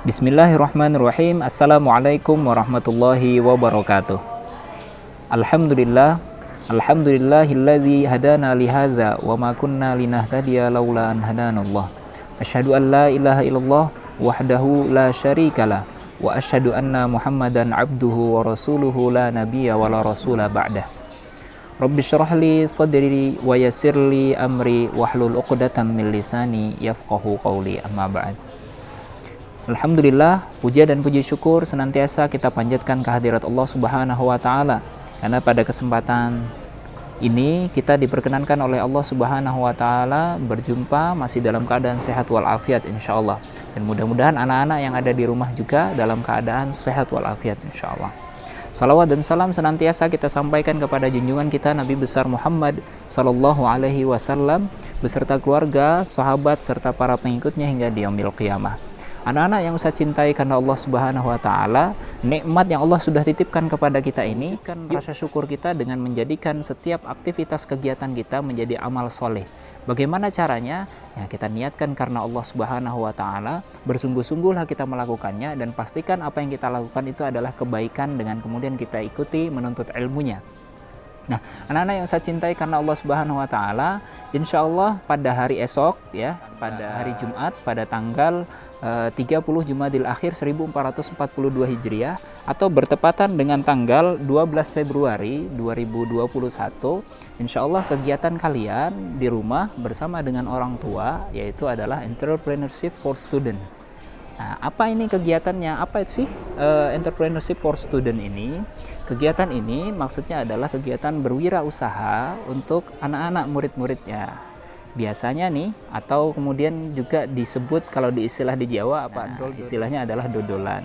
Bismillahirrahmanirrahim. Assalamualaikum warahmatullahi wabarakatuh. Alhamdulillah, alhamdulillahilladzi hadana lihadza wa ma kunna linahtadiya laula an hadanallah. Asyhadu an la ilaha illallah wahdahu la syarikalah wa asyhadu anna Muhammadan abduhu wa rasuluhu la nabiyya wa la rasula ba'dah. Rabbi syrah li sadri wa yassir li amri wahlul 'uqdatam min lisani yafqahu qawli, amma ba'd. Alhamdulillah, puja dan puji syukur senantiasa kita panjatkan kehadirat Allah Subhanahu wa taala. Karena pada kesempatan ini kita diperkenankan oleh Allah Subhanahu wa taala berjumpa masih dalam keadaan sehat walafiat insyaallah. Dan mudah-mudahan anak-anak yang ada di rumah juga dalam keadaan sehat walafiat insyaallah. Salawat dan salam senantiasa kita sampaikan kepada junjungan kita Nabi besar Muhammad sallallahu alaihi wasallam beserta keluarga, sahabat serta para pengikutnya hingga di yaumil qiyamah. Anak-anak yang saya cintai karena Allah Subhanahu wa taala, nikmat yang Allah sudah titipkan kepada kita ini, rasa syukur kita dengan menjadikan setiap aktivitas kegiatan kita menjadi amal soleh. Bagaimana caranya? Ya, kita niatkan karena Allah Subhanahu wa taala, bersungguh-sungguhlah kita melakukannya dan pastikan apa yang kita lakukan itu adalah kebaikan dengan kemudian kita ikuti menuntut ilmunya. Nah, anak-anak yang saya cintai karena Allah Subhanahu wa taala, insya Allah pada hari esok ya, pada hari Jumat pada tanggal 30 Jumadil Akhir 1442 Hijriah atau bertepatan dengan tanggal 12 Februari 2021, insya Allah kegiatan kalian di rumah bersama dengan orang tua yaitu adalah Entrepreneurship for Student. Nah, apa ini kegiatannya? Apa sih Entrepreneurship for Student ini? Kegiatan ini maksudnya adalah kegiatan berwirausaha untuk anak-anak murid-muridnya. Biasanya nih, atau kemudian juga disebut kalau di istilah di Jawa istilahnya adalah dodolan.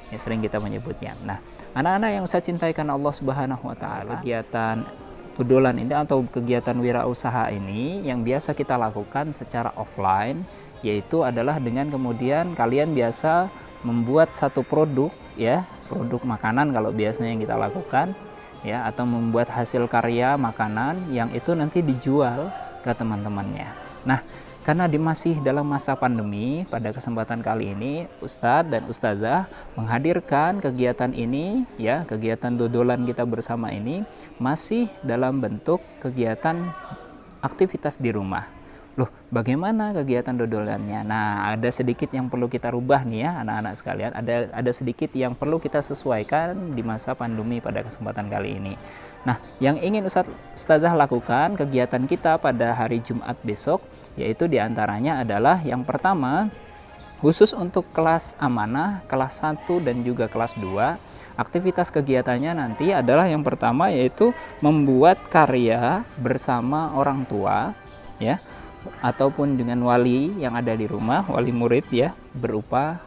Ya, sering kita menyebutnya. Nah, anak-anak yang saya cintai karena Allah Subhanahu wa taala, kegiatan dodolan ini atau kegiatan wirausaha ini yang biasa kita lakukan secara offline, yaitu adalah dengan kemudian kalian biasa membuat satu produk ya, produk makanan kalau biasanya yang kita lakukan ya, atau membuat hasil karya makanan yang itu nanti dijual ke teman-temannya. Nah, karena masih dalam masa pandemi, pada kesempatan kali ini Ustadz dan Ustazah menghadirkan kegiatan ini ya, kegiatan dodolan kita bersama ini masih dalam bentuk kegiatan aktivitas di rumah. Loh, bagaimana kegiatan dodolannya? Nah, ada sedikit yang perlu kita rubah nih ya anak-anak sekalian. Ada sedikit yang perlu kita sesuaikan di masa pandemi pada kesempatan kali ini. Nah, yang ingin Ustazah lakukan kegiatan kita pada hari Jumat besok, yaitu diantaranya adalah yang pertama, khusus untuk kelas amanah, kelas 1 dan juga kelas 2, aktivitas kegiatannya nanti adalah yang pertama yaitu membuat karya bersama orang tua, ya, ataupun dengan wali yang ada di rumah, wali murid ya, berupa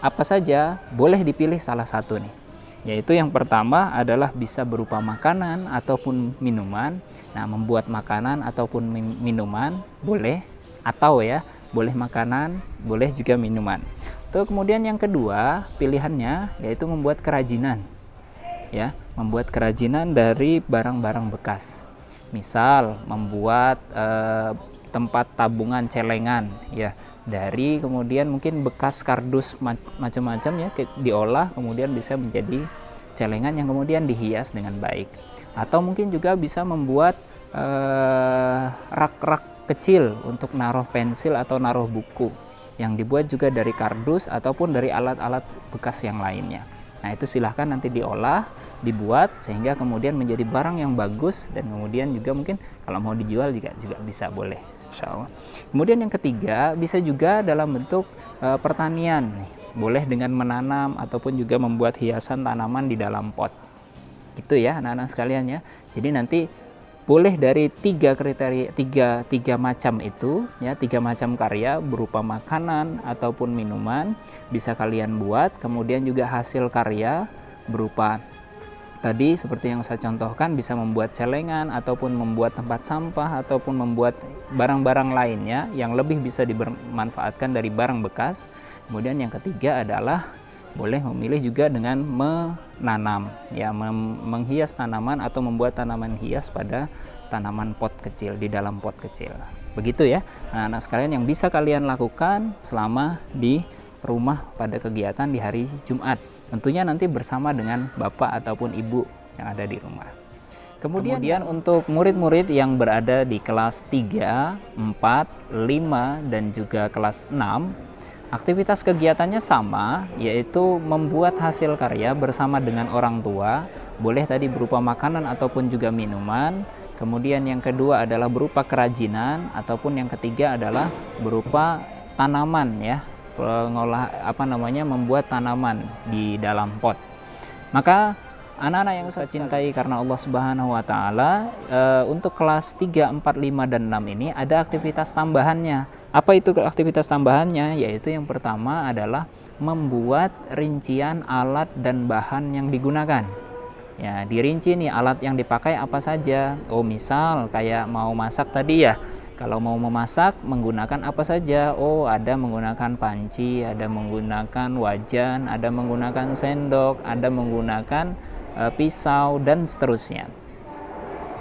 apa saja, boleh dipilih salah satu nih. Yaitu yang pertama adalah bisa berupa makanan ataupun minuman. Nah, membuat makanan ataupun minuman boleh, atau ya, boleh makanan, boleh juga minuman. Terus kemudian yang kedua, pilihannya yaitu membuat kerajinan. Ya, membuat kerajinan dari barang-barang bekas. Misal membuat tempat tabungan celengan ya, dari kemudian mungkin bekas kardus macam-macam ya, diolah kemudian bisa menjadi celengan yang kemudian dihias dengan baik. Atau mungkin juga bisa membuat rak-rak kecil untuk naruh pensil atau naruh buku yang dibuat juga dari kardus ataupun dari alat-alat bekas yang lainnya. Nah, itu silahkan nanti diolah, dibuat sehingga kemudian menjadi barang yang bagus dan kemudian juga mungkin kalau mau dijual juga bisa, boleh. Insyaallah. Kemudian yang ketiga bisa juga dalam bentuk pertanian nih. Boleh dengan menanam ataupun juga membuat hiasan tanaman di dalam pot. Gitu ya anak-anak sekalian ya. Jadi nanti boleh dari tiga kriteria, tiga macam itu ya, 3 macam karya berupa makanan ataupun minuman bisa kalian buat. Kemudian juga hasil karya berupa tadi seperti yang saya contohkan, bisa membuat celengan ataupun membuat tempat sampah ataupun membuat barang-barang lainnya yang lebih bisa dimanfaatkan dari barang bekas. Kemudian yang ketiga adalah boleh memilih juga dengan menanam ya, menghias tanaman atau membuat tanaman hias pada tanaman pot kecil, di dalam pot kecil. Begitu ya anak-anak sekalian yang bisa kalian lakukan selama di rumah pada kegiatan di hari Jumat. Tentunya nanti bersama dengan bapak ataupun ibu yang ada di rumah. Kemudian untuk murid-murid yang berada di kelas 3, 4, 5, dan juga kelas 6, aktivitas kegiatannya sama, yaitu membuat hasil karya bersama dengan orang tua, boleh tadi berupa makanan ataupun juga minuman. Kemudian yang kedua adalah berupa kerajinan, ataupun yang ketiga adalah berupa tanaman ya, membuat tanaman di dalam pot. Maka anak-anak yang saya cintai karena Allah Subhanahu wa taala, untuk kelas 3, 4, 5 dan 6 ini ada aktivitas tambahannya. Apa itu aktivitas tambahannya? Yaitu yang pertama adalah membuat rincian alat dan bahan yang digunakan. Ya, dirinci nih alat yang dipakai apa saja. Oh, misal kayak mau masak tadi ya. Kalau mau memasak menggunakan apa saja? Oh, ada menggunakan panci, ada menggunakan wajan, ada menggunakan sendok, ada menggunakan pisau, dan seterusnya.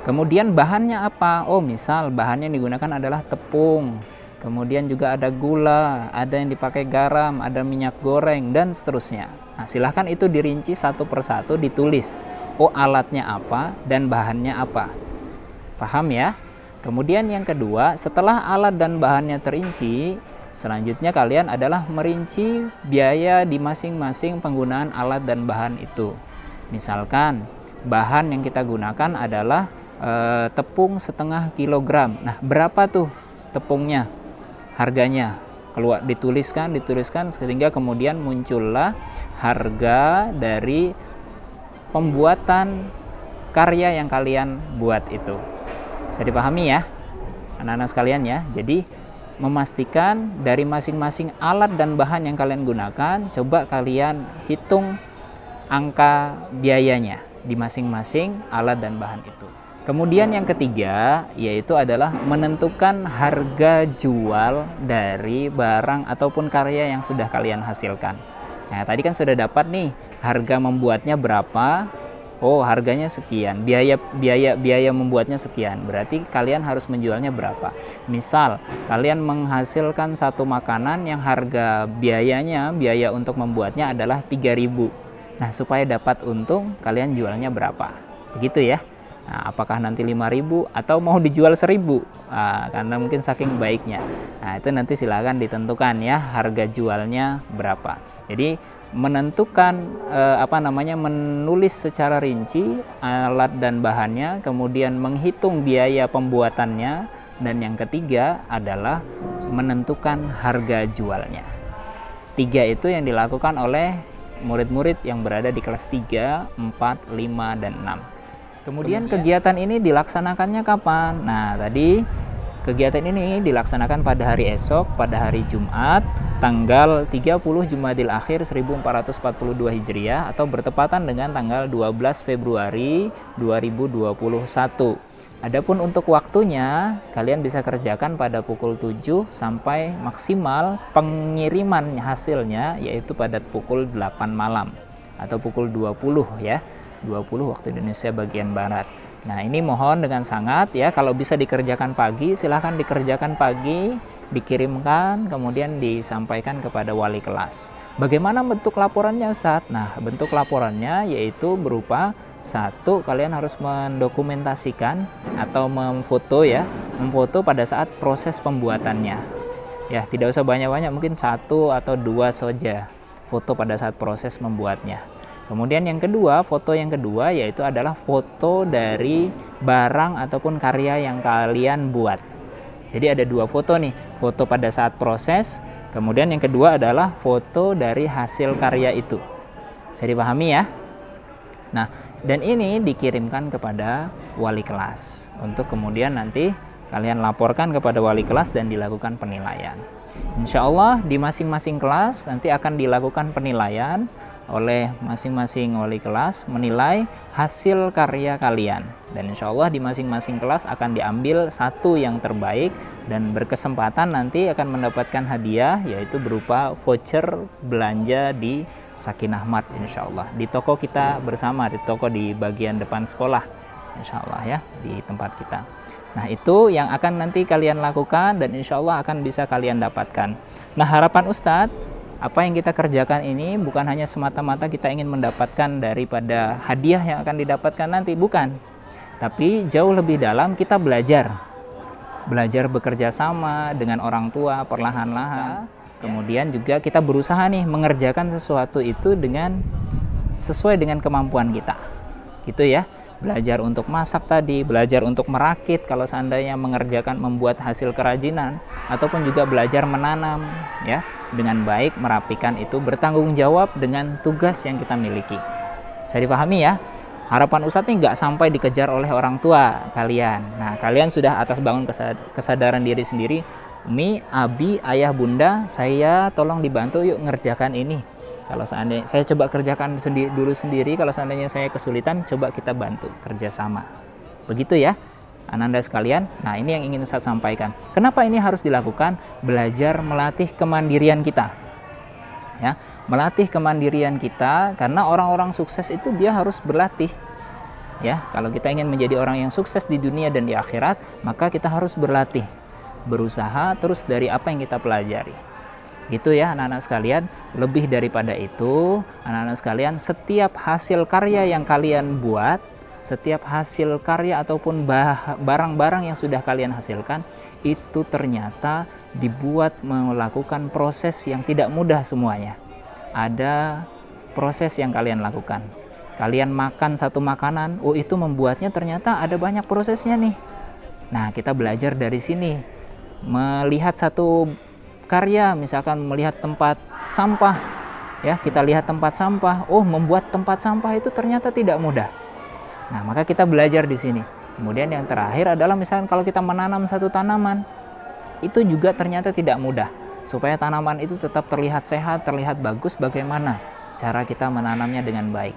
Kemudian bahannya apa? Oh, misal bahannya yang digunakan adalah tepung. Kemudian juga ada gula, ada yang dipakai garam, ada minyak goreng, dan seterusnya. Nah, silahkan itu dirinci satu persatu, ditulis. Oh, alatnya apa dan bahannya apa. Paham ya? Kemudian yang kedua, setelah alat dan bahannya terinci, selanjutnya kalian adalah merinci biaya di masing-masing penggunaan alat dan bahan itu. Misalkan bahan yang kita gunakan adalah tepung 0,5 kilogram. Nah, berapa tuh tepungnya? Harganya dituliskan sehingga kemudian muncullah harga dari pembuatan karya yang kalian buat itu. Bisa dipahami ya anak-anak sekalian ya. Jadi memastikan dari masing-masing alat dan bahan yang kalian gunakan, coba kalian hitung angka biayanya di masing-masing alat dan bahan itu. Kemudian yang ketiga yaitu adalah menentukan harga jual dari barang ataupun karya yang sudah kalian hasilkan. Nah, tadi kan sudah dapat nih harga membuatnya berapa. Oh, harganya sekian, biaya membuatnya sekian. Berarti kalian harus menjualnya berapa. Misal kalian menghasilkan satu makanan yang harga biaya untuk membuatnya adalah 3.000. Nah, supaya dapat untung, kalian jualnya berapa? Begitu ya. Nah, apakah nanti 5.000 atau mau dijual 1.000? Nah, karena mungkin saking baiknya. Nah, itu nanti silakan ditentukan ya, harga jualnya berapa. Jadi, menentukan menulis secara rinci alat dan bahannya, kemudian menghitung biaya pembuatannya, dan yang ketiga adalah menentukan harga jualnya. 3 itu yang dilakukan oleh murid-murid yang berada di kelas 3, 4, 5, dan 6. Kemudian kegiatan ini dilaksanakannya kapan? Nah, tadi kegiatan ini dilaksanakan pada hari esok, pada hari Jumat, tanggal 30 Jumadil Akhir 1442 Hijriah, atau bertepatan dengan tanggal 12 Februari 2021. Adapun untuk waktunya, kalian bisa kerjakan pada pukul 7 sampai maksimal pengiriman hasilnya yaitu pada pukul 8 malam atau pukul 20 ya, 20 waktu Indonesia bagian Barat. Nah, ini mohon dengan sangat ya, kalau bisa dikerjakan pagi, silahkan dikerjakan pagi, dikirimkan, kemudian disampaikan kepada wali kelas. Bagaimana bentuk laporannya, Ustadz? Nah, bentuk laporannya yaitu berupa 1, kalian harus mendokumentasikan atau memfoto ya, memfoto pada saat proses pembuatannya. Ya, tidak usah banyak-banyak, mungkin 1 atau 2 saja foto pada saat proses membuatnya. Kemudian yang kedua, foto yang kedua yaitu adalah foto dari barang ataupun karya yang kalian buat. Jadi ada 2 foto nih, foto pada saat proses, kemudian yang kedua adalah foto dari hasil karya itu. Bisa dipahami ya? Nah, dan ini dikirimkan kepada wali kelas untuk kemudian nanti kalian laporkan kepada wali kelas dan dilakukan penilaian. Insya Allah di masing-masing kelas nanti akan dilakukan penilaian oleh masing-masing wali kelas, menilai hasil karya kalian, dan insya Allah di masing-masing kelas akan diambil 1 yang terbaik dan berkesempatan nanti akan mendapatkan hadiah yaitu berupa voucher belanja di Sakinah Mart insya Allah di toko kita bersama, di toko di bagian depan sekolah insya Allah ya, di tempat kita. Nah, itu yang akan nanti kalian lakukan dan insya Allah akan bisa kalian dapatkan. Nah, harapan Ustadz Apa yang kita kerjakan ini bukan hanya semata-mata kita ingin mendapatkan daripada hadiah yang akan didapatkan nanti, bukan. Tapi jauh lebih dalam kita belajar bekerja sama dengan orang tua perlahan-lahan. Kemudian juga kita berusaha nih mengerjakan sesuatu itu sesuai dengan kemampuan kita. Gitu ya. Belajar untuk masak tadi, belajar untuk merakit kalau seandainya membuat hasil kerajinan, ataupun juga belajar menanam ya dengan baik, merapikan itu, bertanggung jawab dengan tugas yang kita miliki. Saya dipahami ya. Harapan Ustadz ini nggak sampai dikejar oleh orang tua kalian. Nah, kalian sudah atas bangun kesadaran diri sendiri. Umi, abi, ayah, bunda, saya tolong dibantu yuk ngerjakan ini. Kalau seandainya saya coba kerjakan dulu sendiri, kalau seandainya saya kesulitan, coba kita bantu kerjasama. Begitu ya, Ananda sekalian. Nah, ini yang ingin Ustadz sampaikan. Kenapa ini harus dilakukan? Belajar melatih kemandirian kita. Ya, melatih kemandirian kita, karena orang-orang sukses itu dia harus berlatih. Ya, kalau kita ingin menjadi orang yang sukses di dunia dan di akhirat, maka kita harus berlatih, berusaha terus dari apa yang kita pelajari. Gitu ya anak-anak sekalian. Lebih daripada itu, anak-anak sekalian, setiap hasil karya yang kalian buat, setiap hasil karya ataupun barang-barang yang sudah kalian hasilkan, itu ternyata dibuat melakukan proses yang tidak mudah semuanya. Ada proses yang kalian lakukan. Kalian makan satu makanan, oh itu membuatnya ternyata ada banyak prosesnya nih. Nah, kita belajar dari sini. Melihat satu karya, misalkan melihat tempat sampah, ya kita lihat tempat sampah, oh membuat tempat sampah itu ternyata tidak mudah. Nah, maka kita belajar di sini. Kemudian yang terakhir adalah misalkan kalau kita menanam satu tanaman, itu juga ternyata tidak mudah. Supaya tanaman itu tetap terlihat sehat, terlihat bagus, bagaimana cara kita menanamnya dengan baik.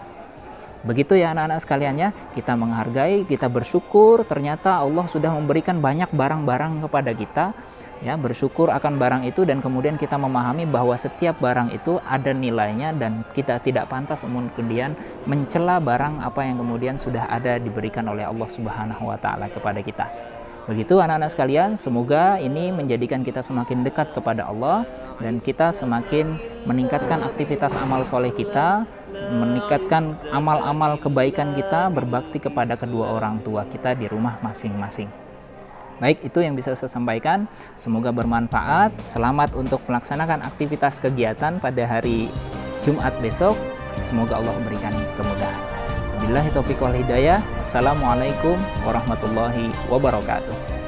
Begitu ya anak-anak sekaliannya, kita menghargai, kita bersyukur, ternyata Allah sudah memberikan banyak barang-barang kepada kita. Ya, bersyukur akan barang itu, dan kemudian kita memahami bahwa setiap barang itu ada nilainya dan kita tidak pantas kemudian mencela barang apa yang kemudian sudah ada diberikan oleh Allah Subhanahu wa taala kepada kita. Begitu anak-anak sekalian, semoga ini menjadikan kita semakin dekat kepada Allah dan kita semakin meningkatkan aktivitas amal soleh kita, meningkatkan amal-amal kebaikan kita, berbakti kepada kedua orang tua kita di rumah masing-masing. Baik, itu yang bisa saya sampaikan. Semoga bermanfaat. Selamat untuk melaksanakan aktivitas kegiatan pada hari Jumat besok. Semoga Allah memberikan kemudahan. Wabillahi taufiq wal hidayah. Assalamualaikum warahmatullahi wabarakatuh.